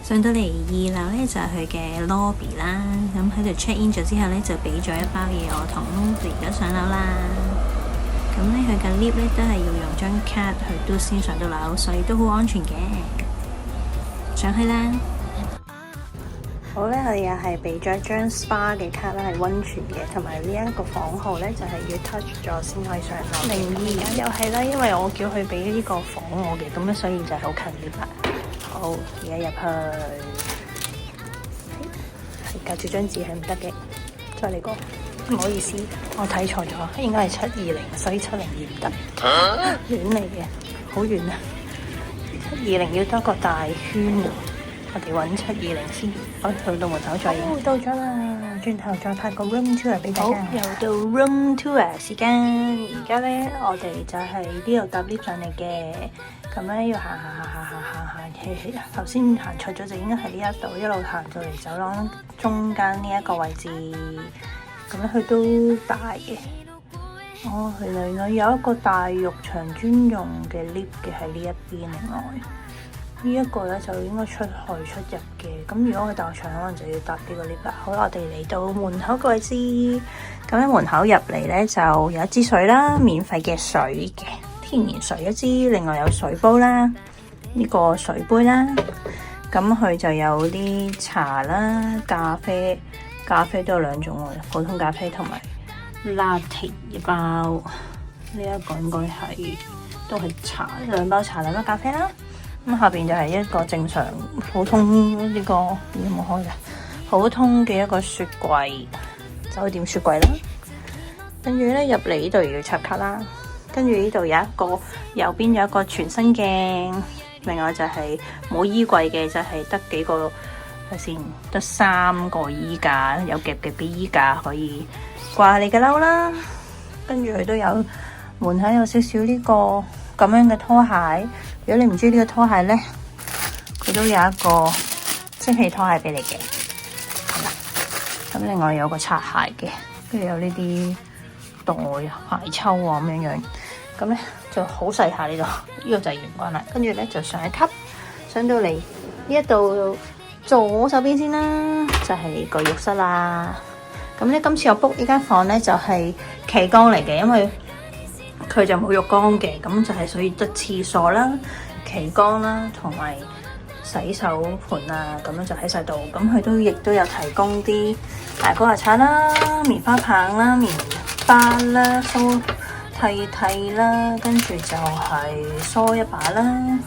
上到嚟2樓呢，就係佢嘅 lobby 啦，咁喺度 check in 咗之後呢，就俾咗一包嘢我同 Lobby 而家上樓啦。咁呢，佢嘅 lift 呢，都係要用張卡去嘟先上到樓，所以都好安全嘅。上去啦。好咧，我哋又係俾咗一張 SPA 嘅卡啦，係溫泉嘅，同埋呢一個房號咧就係要 touch 咗先可以上樓。02又係啦，因為我叫佢俾呢個房我嘅，咁咧所以就係好近呢排。好，而家入去，係隔住張紙係唔得嘅，再嚟過。唔好意思，我睇錯咗，應該係720，所以702唔得，遠嚟嘅，好遠啊！720要多個大圈啊！我哋揾720先，好，去到門口再影。到咗啦，轉頭再拍個 room tour 俾大家。好，又到 room tour 時間。而家咧，我哋就係呢度搭 lift 上嚟嘅。咁咧要行，頭先行錯咗就應該係呢一度，一路行到嚟走廊中間呢一個位置。咁咧佢都大嘅。哦，原來有一個大浴場專用嘅 lift 嘅喺呢一邊，另外。呢一個咧就應該出去出入嘅，咁如果去大學場可能就要搭呢個 lift 啦。好啦，我哋嚟到門口個位置，咁喺門口入嚟咧就有一支水啦，免費嘅水嘅，天然水一支，另外有水煲啦，呢個水杯啦，咁佢就有啲茶啦、咖啡都有2種喎，普通咖啡同埋latte包，呢一個應該係都係茶，2包茶2包咖啡啦。咁下邊就係一個正常普通呢個有冇開嘅普通嘅一個雪櫃，酒店雪櫃啦。跟住咧入嚟呢度要插卡啦。跟住呢度有一個右邊有一個全新鏡，另外就係冇衣櫃嘅，就係得幾個睇先，得3個衣架，有夾嘅俾衣架可以掛你嘅褸啦。跟住佢都有門口有少少呢個咁樣嘅拖鞋。如果你唔中意呢個拖鞋呢，佢都有一個蒸汽拖鞋俾你嘅，係啦。咁另外有個擦鞋嘅，跟住有呢啲袋鞋抽啊咁樣樣。咁呢就好細下呢度，呢個就係玄關啦。跟住呢就上一級，上到嚟呢一度左手邊先啦，就係個浴室啦。咁呢今次我 book 呢間房呢就係企缸嚟嘅，因為佢就冇浴缸嘅，咁就係所以得廁所啦、企缸啦，同埋洗手盆啊，咁樣就喺晒度。咁佢都亦都有提供啲大哥牙刷啦、棉花棒啦、棉花啦、梳剃啦，跟住就係梳一把啦、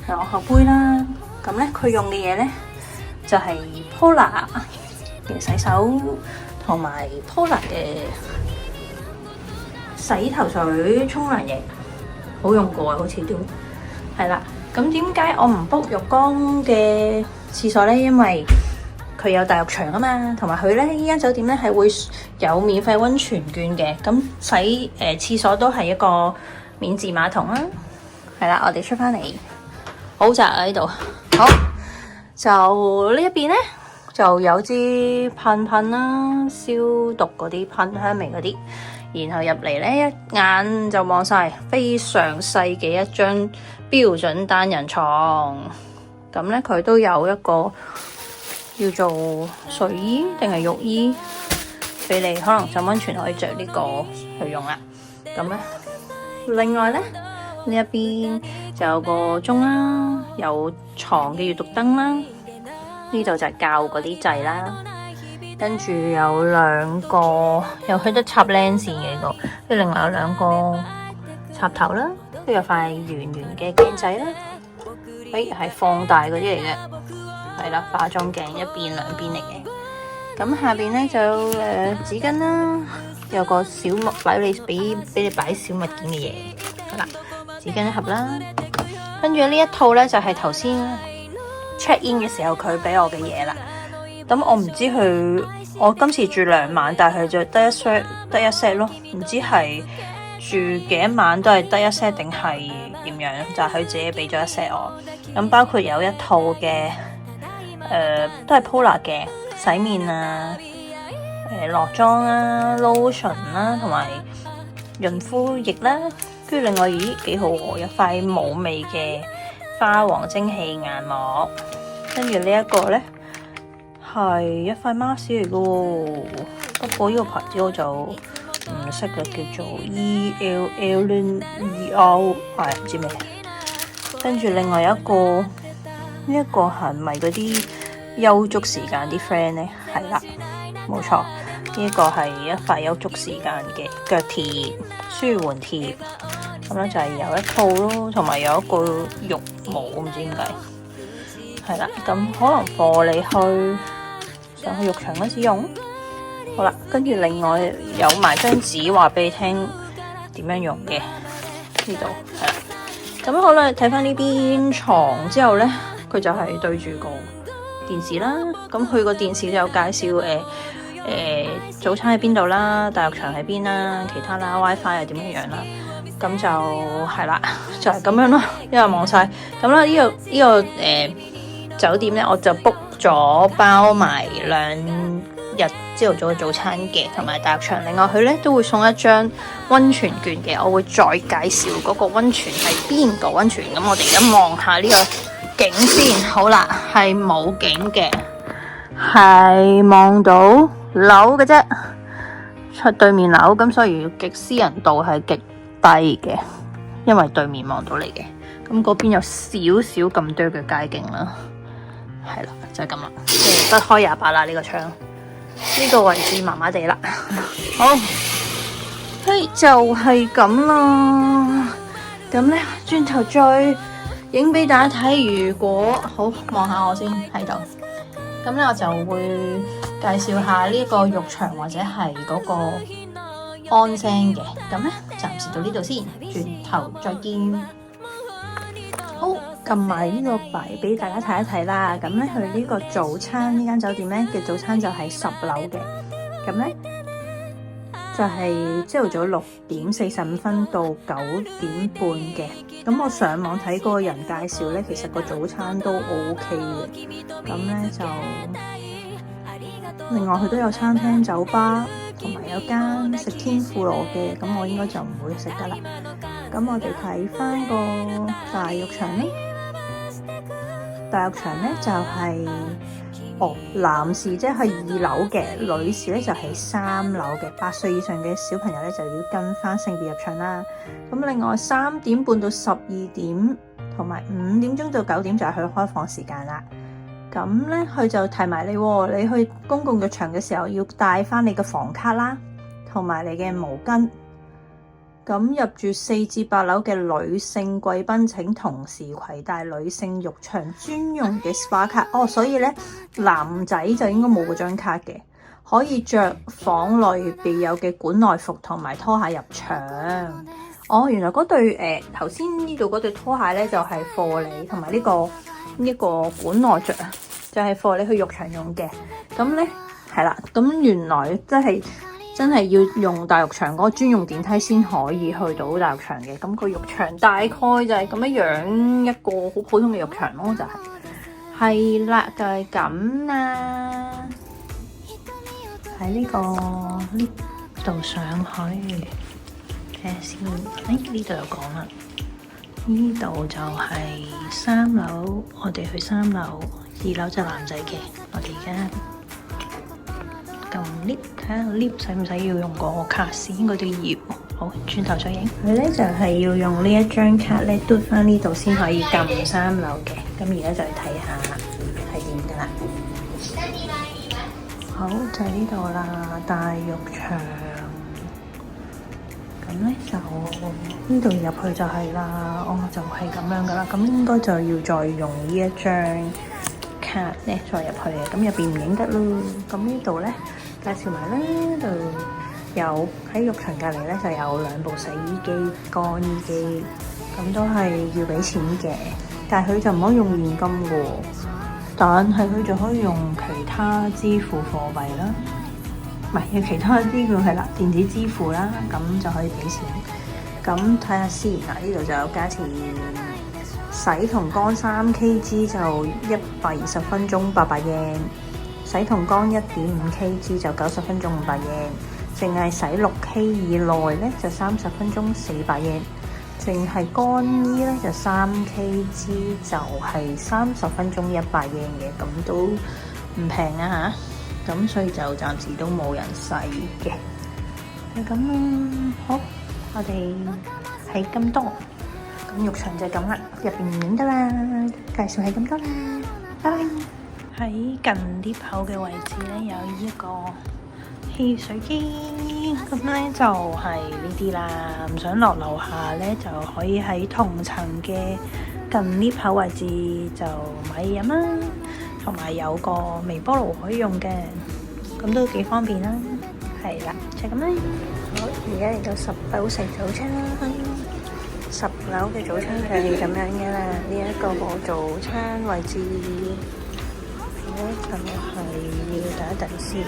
有後杯啦。咁咧佢用嘅嘢咧就係 Pola 嘅洗手同埋 Pola 嘅洗頭水、沖涼液，好用過啊，好似都係啦。咁點解我唔 book 浴缸嘅廁所呢？因為佢有大浴場啊嘛，同埋佢咧呢間酒店咧係會有免費溫泉券嘅。咁洗廁所都係一個免治馬桶啦。係啦，我哋出翻嚟，好窄啊呢度。好，就呢一邊咧就有支噴啦，消毒嗰啲噴香味嗰啲。然後入嚟咧，一眼就望晒非常細嘅一張標準單人床。咁咧佢都有一個叫做睡衣定係浴衣俾你，可能浸溫泉可以着呢個去用啦。咁咧，另外咧呢一邊就有個鐘啦，有床嘅閱讀燈啦，呢度就係校嗰啲掣啦。跟住有2個，又去得插 lens 嘅呢個，跟住另外有2個插頭啦，跟住有塊圓圓嘅鏡仔啦，係放大嗰啲嚟嘅，係啦，化妝鏡一邊兩邊嚟嘅。咁下邊咧就有紙巾啦，有個小物擺你俾你擺小物件嘅嘢，係啦，紙巾一盒啦。跟住呢一套咧就係頭先 check in 嘅時候佢俾我嘅嘢啦。咁我唔知我今次住2晚，但係就得一 set 咯，唔知係住幾多晚都係得一 set 定係點樣？就係佢自己俾咗一 set 我。咁包括有一套嘅都係 Pola 嘅洗面啊、落妝啦、lotion 啦，同埋潤膚液啦。跟住另外幾好喎，有塊冇味嘅花王蒸汽眼膜。跟住呢一個咧係一塊 mask 嚟嘅喎，不過呢個牌子我就唔識嘅，叫做 ELLENER，唔知咩。跟住另外一個呢一個係咪嗰啲休足時間啲 friend 咧？係啦，冇錯，呢個係一塊休足時間嘅腳貼、舒緩貼。咁咧就係有一套咯，同埋有一個浴帽，唔知點解。係啦，咁可能貨你去上去浴場嗰時用。好啦，跟住另外有埋張紙話俾你聽點樣用嘅，呢度係啦。咁好啦，睇翻呢邊床之後咧，佢就係對住個電視啦。咁佢個電視就有介紹早餐喺邊度啦，大浴場喺邊啦，其他啦 WiFi 係點樣樣啦。咁就係啦，就係咁樣咯，因為望晒咁啦。呢個酒店咧，我就 book 咗包埋2日朝頭早嘅早餐嘅，同埋大浴場。另外佢咧都會送一張溫泉券嘅，我會再介紹嗰個溫泉係邊個溫泉。咁我哋而家望下呢個景先。好啦，係冇景嘅，係望到樓嘅啫，出對面樓，咁所以極私人度係極低嘅，因為對面望到你嘅。咁嗰邊有少少咁多嘅街景啦，係啦，就係咁啦，即係不開28啦呢個窗，呢個位置麻麻地啦。好，嘿，就係咁啦。咁咧，轉頭再影俾大家睇。如果好望下我先喺度，咁咧我就會介紹下呢個浴場或者係嗰個安聲嘅。咁咧暫時到呢度先，轉頭再見。好，撳埋呢個牌俾大家睇一睇啦。咁咧佢呢個早餐呢間酒店咧嘅早餐就係10樓嘅。咁咧就係朝頭早6點45分到9點半嘅。咁我上網睇嗰個人介紹咧，其實個早餐都 OK 嘅。咁咧就另外佢都有餐廳、酒吧，同埋有間食天婦羅嘅。咁我應該就唔會食得啦。咁我哋睇翻個大浴場咧，大浴場咧就係男士即係2樓嘅，女士咧就係3樓嘅。8歲以上嘅小朋友咧就要跟翻性別入場啦。咁另外3點半到12點，同埋5點鐘到9點就係佢開放時間啦。咁咧佢就提埋你，你去公共浴場嘅時候要帶翻你嘅房卡啦，同埋你嘅毛巾。咁入住4至8樓嘅女性貴賓請同時攜帶女性浴場專用嘅 SPA 卡。所以咧男仔就應該冇嗰張卡嘅，可以着房內備有嘅館內服同埋拖鞋入場。原來嗰對頭先呢度嗰對拖鞋咧就係貨你，同埋呢個館內着啊，就係貨你去浴場用嘅。咁咧係啦，咁原來真係要用大浴場嗰個專用電梯先可以去到大浴場嘅。咁個浴場大概就係咁樣一個好普通嘅浴場咯，係啦，就係咁啦。喺呢個 lift 度上去睇下先。呢度有講啦，呢度就係3樓，我哋去3樓，2樓就男仔嘅。我哋而家撳 lift 睇下 lift 使唔使要用個卡先，應該都要。好，轉頭再影。佢咧就係要用呢一張卡咧嘟翻呢度先可以撳3樓嘅。咁而家就去睇下係點噶啦。好，就係呢度啦，大浴場。咁咧就呢度入去就係啦。就係咁樣噶啦。咁應該就要再用呢一張卡咧再入去嘅。咁入邊唔影得咯。咁呢度咧介紹埋啦，度有喺浴場隔離咧就有2部洗衣機、乾衣機，咁都係要俾錢嘅。但係佢就唔可以用現金嘅，但係佢就可以用其他支付貨幣啦，唔係有其他支付係啦，電子支付啦，咁就可以俾錢。咁睇下先嗱，呢度就有價錢，洗同乾3 kg 就120分鐘800 yen，洗同乾1.5 kg 就90分鐘500 yen，淨係洗6 K 以內咧就30分鐘400 yen。淨係乾衣咧就3kg，就係30分鐘100 yen嘅，咁都唔平啊嚇！咁所以就暫時都冇人洗嘅，係咁啦。好，我哋係咁多，咁浴場就係咁啦，入邊影得啦，介紹係咁多啦，拜拜。喺近 lift 口嘅位置咧有一個汽水機，咁咧就係呢啲啦。唔想落樓下咧，就可以喺同層嘅近 lift 口位置就買嘢飲啦。同埋有個微波爐可以用嘅，咁都幾方便啦。係啦，就咁啦。好，而家嚟到10樓食早餐啦。10樓嘅早餐就係咁樣嘅啦。呢一個冇早餐位置。咁又係要等一等先，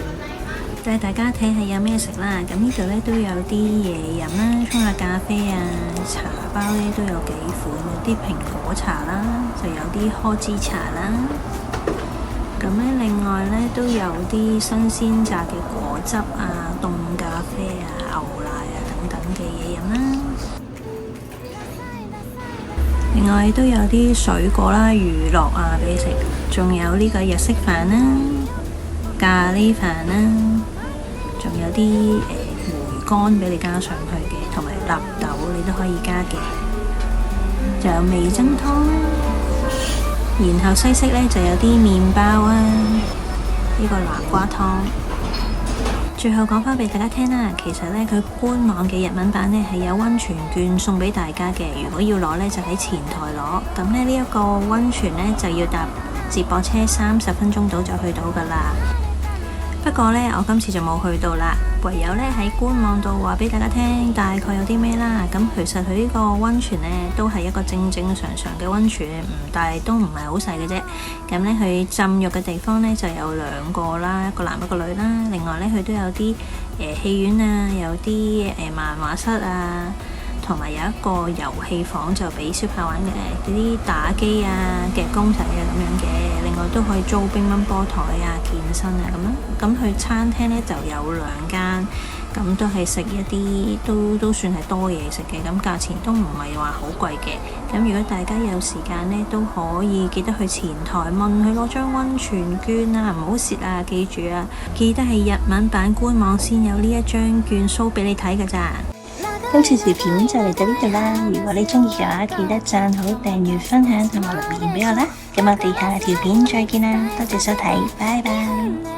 帶大家睇下有咩食啦。咁呢度咧都有啲嘢飲啦，沖下咖啡啊，茶包咧都有幾款，有啲蘋果茶啦，就有啲柯枝茶啦。咁咧另外咧都有啲新鮮榨嘅果汁啊、凍咖啡啊、牛奶啊等等嘅嘢飲啦。另外都有啲水果啦、娛樂啊俾你食，仲有呢個日式飯啦、咖喱飯啦，仲有啲梅乾俾你加上去嘅，同埋納豆你都可以加嘅，仲有味噌湯啦。然後西式呢就有啲麵包啊，呢個南瓜湯。最後講返俾大家聽啦，其實呢，佢官網嘅日文版呢係有溫泉券送俾大家嘅，如果要攞呢，就喺前台攞。咁呢一個溫泉呢，就要搭接駁車30分鐘到就去到噶啦。不過呢，我今次就冇去到啦，唯有呢喺官網度話俾大家聽大概有啲咩啦。咁其實佢呢個溫泉呢，都係一個正正常常嘅溫泉，但係都唔係好細嘅啫。咁呢，佢浸浴嘅地方呢，就有2個啦，一個男一個女啦。另外呢，佢都有啲戲院啊，有啲漫畫室啊，同埋有一個遊戲房就俾小朋友玩嘅，啲打機啊、夾公仔啊咁樣嘅。另外都可以租乒乓波台啊、健身啊咁樣。咁佢餐廳呢就有2間，咁都係食一啲都算係多嘢食嘅，咁價錢都唔係話好貴嘅。咁如果大家有時間呢，都可以記得去前台問佢攞張溫泉券啊，唔好蝕啊！記住啊，記得係日文版官網先有呢一張券 show 俾你睇㗎咋。今次條片就嚟到呢度啦，如果你中意嘅話，記得讚好、訂閱、分享同埋留言俾我啦。咁我哋下條片再見啦，多謝收睇，拜拜。